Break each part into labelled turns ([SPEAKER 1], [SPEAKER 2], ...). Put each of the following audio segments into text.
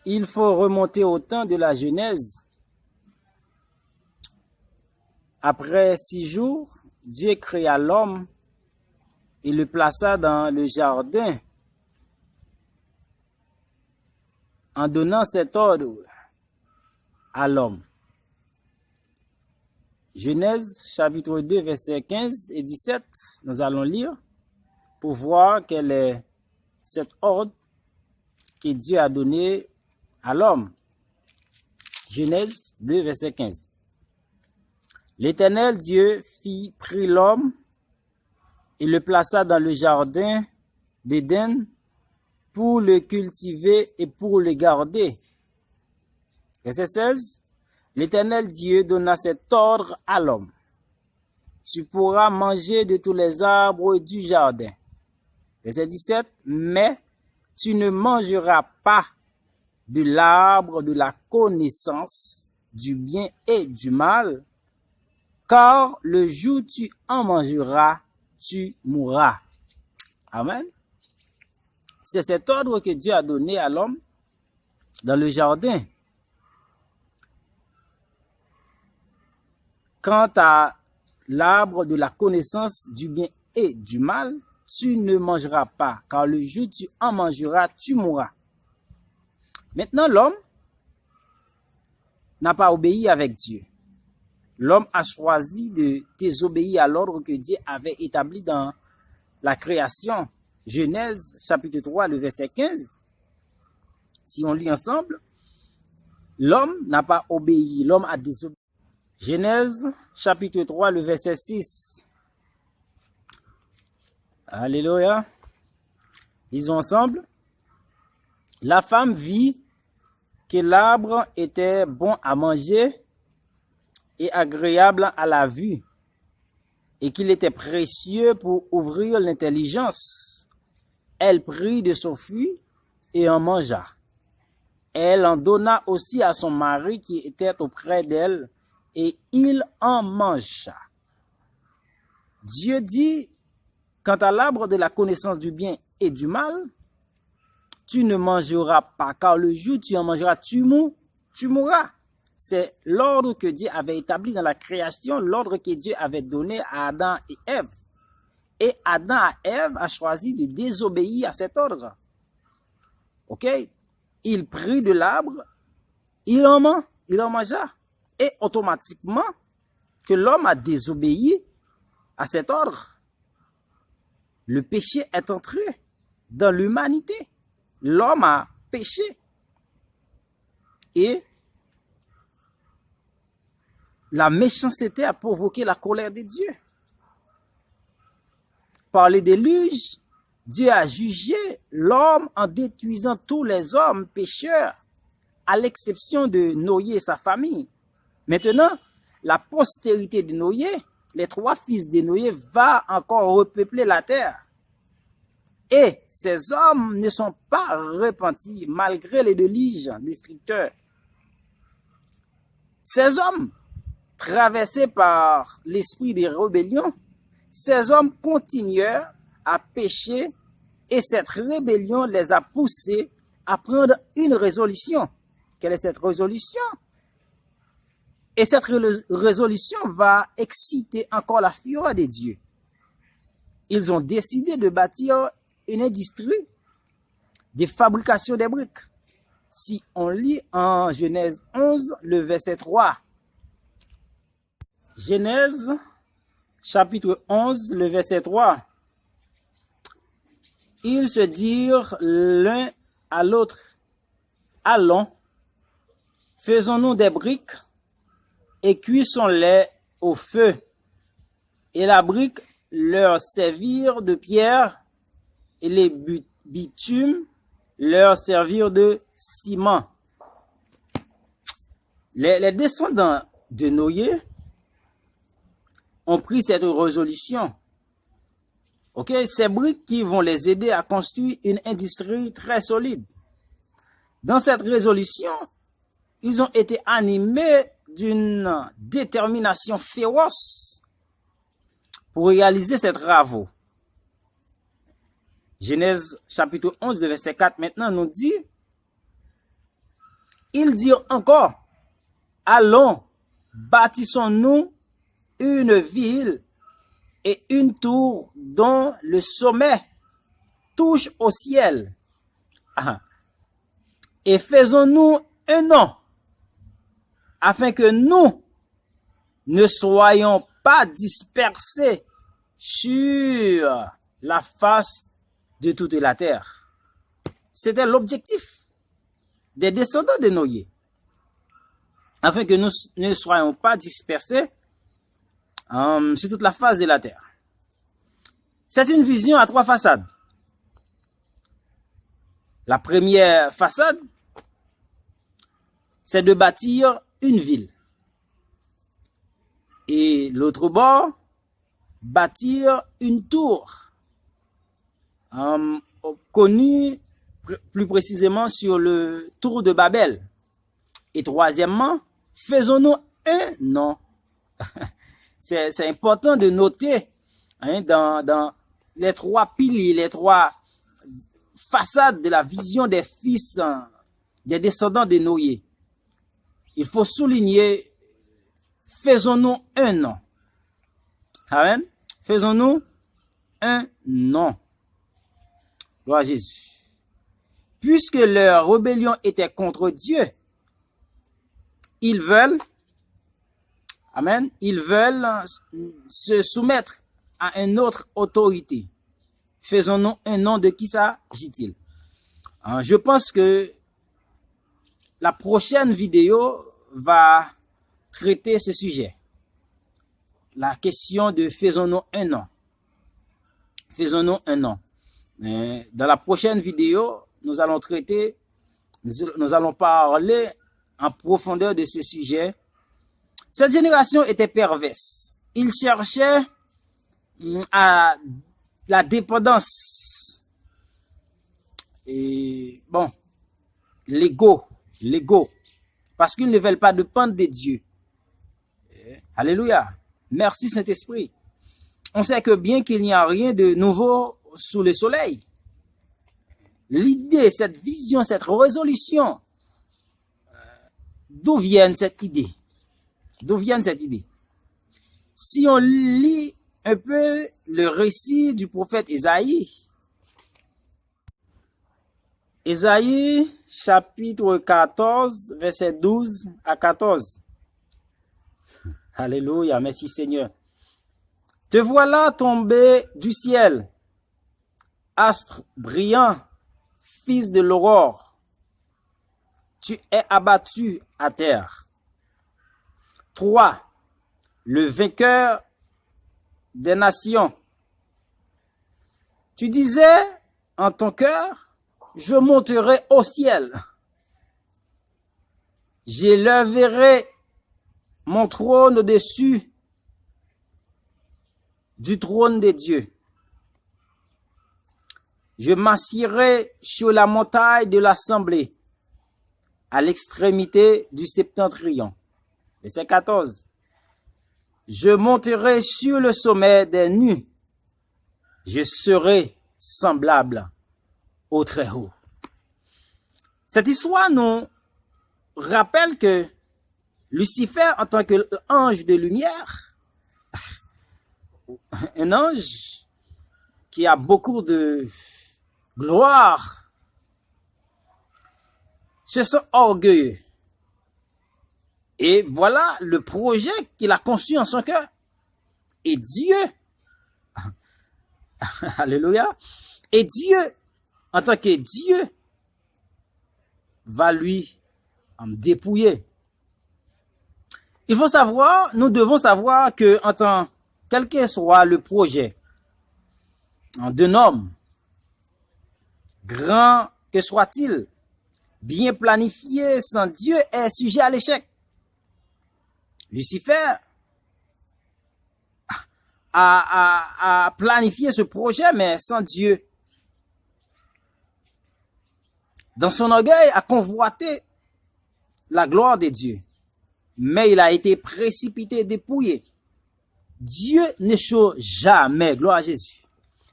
[SPEAKER 1] il faut remonter au temps de la Genèse. Après 6 jours, Dieu créa l'homme et le plaça dans le jardin en donnant cet ordre à l'homme. Genèse chapitre 2 versets 15 et 17, nous allons lire pour voir quel est cet ordre que Dieu a donné à l'homme. Genèse 2 verset 15. L'Éternel Dieu prit l'homme et le plaça dans le jardin d'Éden pour le cultiver et pour le garder. Verset 16. L'Éternel Dieu donna cet ordre à l'homme. Tu pourras manger de tous les arbres du jardin. Verset 17. Mais tu ne mangeras pas de l'arbre de la connaissance du bien et du mal, car le jour où tu en mangeras, tu mourras. Amen. C'est cet ordre que Dieu a donné à l'homme dans le jardin. Quant à l'arbre de la connaissance du bien et du mal, tu ne mangeras pas, car le jour où tu en mangeras, tu mourras. Maintenant, l'homme n'a pas obéi avec Dieu. L'homme a choisi de désobéir à l'ordre que Dieu avait établi dans la création. Genèse chapitre 3, le verset 15. Si on lit ensemble, l'homme n'a pas obéi, l'homme a désobéi. Genèse chapitre 3, le verset 6. Alléluia. Lisons ensemble. La femme vit que l'arbre était bon à manger et agréable à la vue, et qu'il était précieux pour ouvrir l'intelligence. Elle prit de son fruit et en mangea. Elle en donna aussi à son mari qui était auprès d'elle, et il en mangea. Dieu dit, quant à l'arbre de la connaissance du bien et du mal, tu ne mangeras pas, car le jour où tu en mangeras, tu mourras. C'est l'ordre que Dieu avait établi dans la création, l'ordre que Dieu avait donné à Adam et Ève. Et Adam et Ève a choisi de désobéir à cet ordre. Ok? Il prit de l'arbre, il en mangea. Et automatiquement, que l'homme a désobéi à cet ordre, le péché est entré dans l'humanité. L'homme a péché. Et la méchanceté a provoqué la colère de Dieu. Par le déluge, Dieu a jugé l'homme en détruisant tous les hommes pécheurs, à l'exception de Noé et sa famille. Maintenant, la postérité de Noé, les 3 fils de Noé, va encore repeupler la terre. Et ces hommes ne sont pas repentis malgré les déluges destructeurs. Ces hommes, traversés par l'esprit de rébellion, ces hommes continuèrent à pécher et cette rébellion les a poussés à prendre une résolution. Quelle est cette résolution? Et cette résolution va exciter encore la fureur de Dieu. Ils ont décidé de bâtir une industrie de fabrication des briques. Si on lit en Genèse 11, le verset 3. Genèse, chapitre 11, le verset 3. Ils se dirent l'un à l'autre, allons, faisons-nous des briques et cuisons-les au feu. Et la brique leur servirent de pierre et les bitumes leur servirent de ciment. Les descendants de Noé ont pris cette résolution. Ok, ces briques qui vont les aider à construire une industrie très solide. Dans cette résolution, ils ont été animés d'une détermination féroce pour réaliser ces travaux. Genèse chapitre 11, verset 4 maintenant nous dit, Ils dirent encore, allons, bâtissons-nous une ville et une tour dont le sommet touche au ciel. Et faisons-nous un nom, afin que nous ne soyons pas dispersés sur la face de toute la terre. C'était l'objectif des descendants de Noé, afin que nous ne soyons pas dispersés sur toute la face de la terre. C'est une vision à 3 façades. La première façade, c'est de bâtir une ville. Et l'autre bord, bâtir une tour, connue plus précisément sur le tour de Babel. Et troisièmement, faisons-nous un nom. C'est important de noter dans les 3 piliers, les 3 façades de la vision des fils des descendants de Noé. Il faut souligner, faisons-nous un nom. Amen. Faisons-nous un nom. Gloire à Jésus. Puisque leur rébellion était contre Dieu, ils veulent, amen, ils veulent se soumettre à une autre autorité. Faisons-nous un nom, de qui s'agit-il? Je pense que la prochaine vidéo va traiter ce sujet. La question de faisons-nous un nom. Faisons-nous un nom. Dans la prochaine vidéo, nous allons parler en profondeur de ce sujet. Cette génération était perverse. Ils cherchaient à la dépendance. Et bon, l'ego. Parce qu'ils ne veulent pas dépendre de Dieu. Alléluia. Merci Saint-Esprit. On sait que bien qu'il n'y a rien de nouveau sous le soleil, l'idée, cette vision, cette résolution, d'où vient cette idée? D'où vient cette idée? Si on lit un peu le récit du prophète Ésaïe, Ésaïe chapitre 14, verset 12 à 14. Alléluia, merci Seigneur. Te voilà tombé du ciel, astre brillant, fils de l'aurore. Tu es abattu à terre. 3. Le vainqueur des nations. Tu disais en ton cœur, je monterai au ciel. J'élèverai mon trône au-dessus du trône des dieux. Je m'assierai sur la montagne de l'assemblée, à l'extrémité du septentrion. Verset 14. Je monterai sur le sommet des nues. Je serai semblable au Très-Haut. Cette histoire nous rappelle que Lucifer, en tant qu'ange de lumière, un ange qui a beaucoup de gloire, se sent orgueilleux. Et voilà le projet qu'il a conçu en son cœur. Et Dieu, alléluia, et Dieu, en tant que Dieu, va lui dépouiller. Il faut savoir, nous devons savoir que en tant, quel que soit le projet d'un homme, grand que soit-il, bien planifié sans Dieu, est sujet à l'échec. Lucifer a planifié ce projet, mais sans Dieu. Dans son orgueil, a convoité la gloire de Dieu. Mais il a été précipité, dépouillé. Dieu n'échoue jamais. Gloire à Jésus.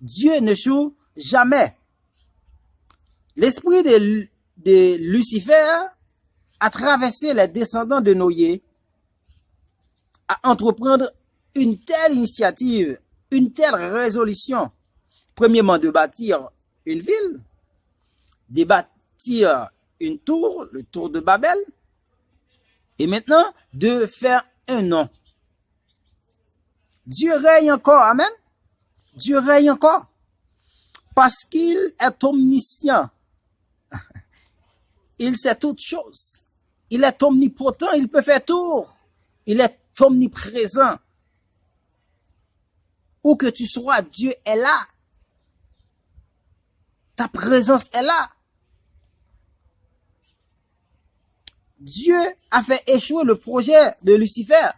[SPEAKER 1] Dieu n'échoue jamais. L'esprit de Lucifer a traversé les descendants de Noé à entreprendre une telle initiative, une telle résolution. Premièrement, de bâtir une ville, de bâtir une tour, le tour de Babel, et maintenant de faire un nom. Dieu règne encore, amen. Dieu règne encore, parce qu'il est omniscient. Il sait toutes choses. Il est omnipotent, il peut faire tout. Il est omniprésent. Où que tu sois, Dieu est là. Ta présence est là. Dieu a fait échouer le projet de Lucifer.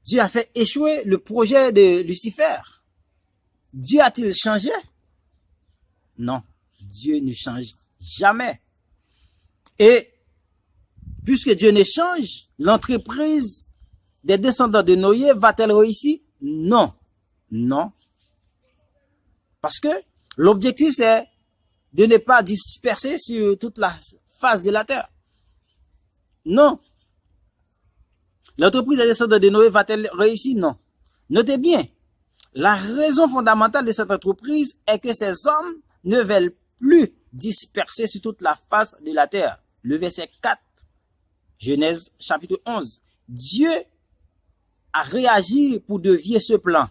[SPEAKER 1] Dieu a fait échouer le projet de Lucifer. Dieu a-t-il changé? Non, Dieu ne change jamais. Et puisque Dieu ne change, l'entreprise des descendants de Noé va-t-elle réussir? Non, non. Parce que l'objectif, c'est de ne pas disperser sur toute la face de la terre. Non. L'entreprise des descendants de Noé va-t-elle réussir? Non. Notez bien, la raison fondamentale de cette entreprise est que ces hommes ne veulent plus disperser sur toute la face de la terre. Le verset 4, Genèse chapitre 11. Dieu a réagi pour dévier ce plan.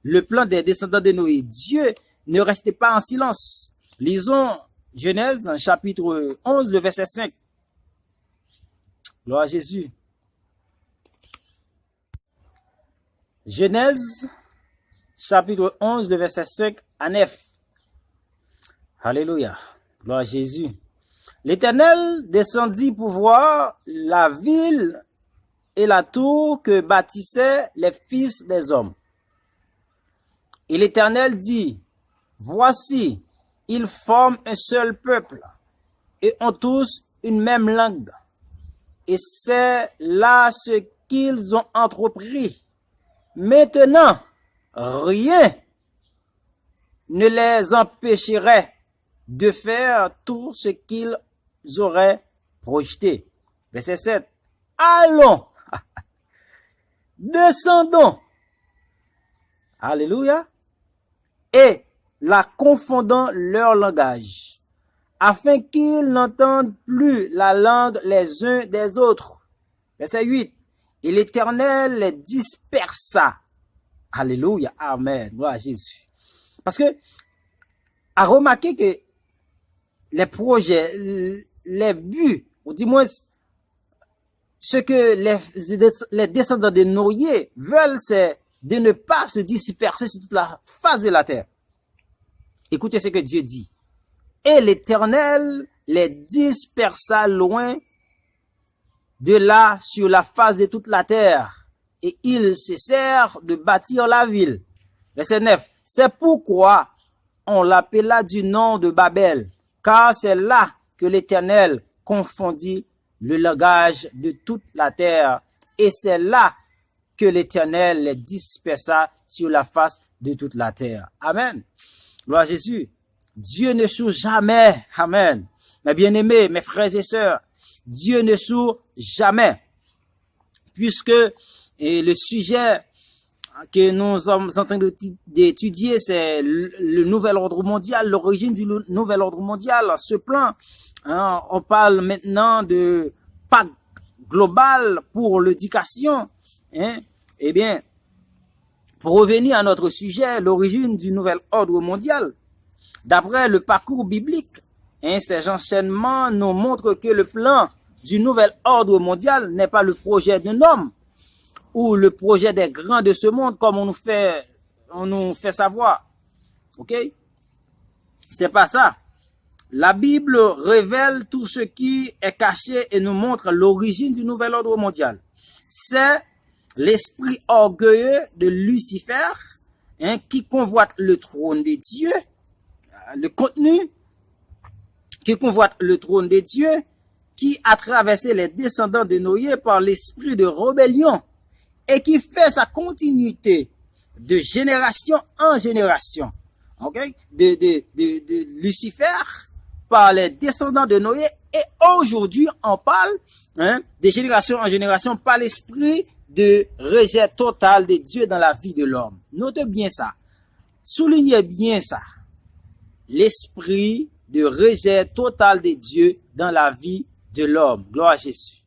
[SPEAKER 1] Le plan des descendants de Noé. Dieu ne restait pas en silence. Lisons Genèse chapitre 11, le verset 5. Gloire à Jésus. Genèse chapitre 11, le verset 5 à 9. Alléluia. Gloire à Jésus. L'Éternel descendit pour voir la ville et la tour que bâtissaient les fils des hommes. Et l'Éternel dit, voici, ils forment un seul peuple et ont tous une même langue. Et c'est là ce qu'ils ont entrepris. Maintenant, rien ne les empêcherait de faire tout ce qu'ils auraient projeté. Verset 7. Allons, descendons. Alléluia. Et la confondant leur langage, afin qu'ils n'entendent plus la langue les uns des autres. Verset 8. Et l'Éternel les dispersa. Alléluia. Amen. Gloire à Jésus. Parce que, à remarquer que les projets, les buts, ou du moins, ce que les descendants de Noé veulent, c'est de ne pas se disperser sur toute la face de la terre. Écoutez ce que Dieu dit. Et l'Éternel les dispersa loin de là sur la face de toute la terre. Et ils cessèrent de bâtir la ville. Verset 9. C'est pourquoi on l'appela du nom de Babel, car c'est là que l'Éternel confondit le langage de toute la terre. Et c'est là que l'Éternel les dispersa sur la face de toute la terre. Amen. Gloire à Jésus. Dieu ne sourd jamais. Amen. Mes bien-aimés, mes frères et sœurs, Dieu ne sourd jamais. Puisque le sujet que nous sommes en train d'étudier, c'est le nouvel ordre mondial, l'origine du nouvel ordre mondial, ce plan. Hein, on parle maintenant de pacte global pour l'éducation. Hein. Eh bien, pour revenir à notre sujet, l'origine du nouvel ordre mondial, d'après le parcours biblique, hein, ces enchaînements nous montrent que le plan du nouvel ordre mondial n'est pas le projet d'un homme ou le projet des grands de ce monde comme on nous fait savoir. OK? C'est pas ça. La Bible révèle tout ce qui est caché et nous montre l'origine du nouvel ordre mondial. C'est l'esprit orgueilleux de Lucifer, hein, qui convoite le trône de Dieu, le contenu qui convoite le trône de Dieu, qui a traversé les descendants de Noé par l'esprit de rébellion et qui fait sa continuité de génération en génération. Okay? De Lucifer par les descendants de Noé. Et aujourd'hui, on parle de génération en génération par l'esprit de rejet total de Dieu dans la vie de l'homme. Notez bien ça. Soulignez bien ça. L'esprit de rejet total de Dieu dans la vie de l'homme. Gloire à Jésus.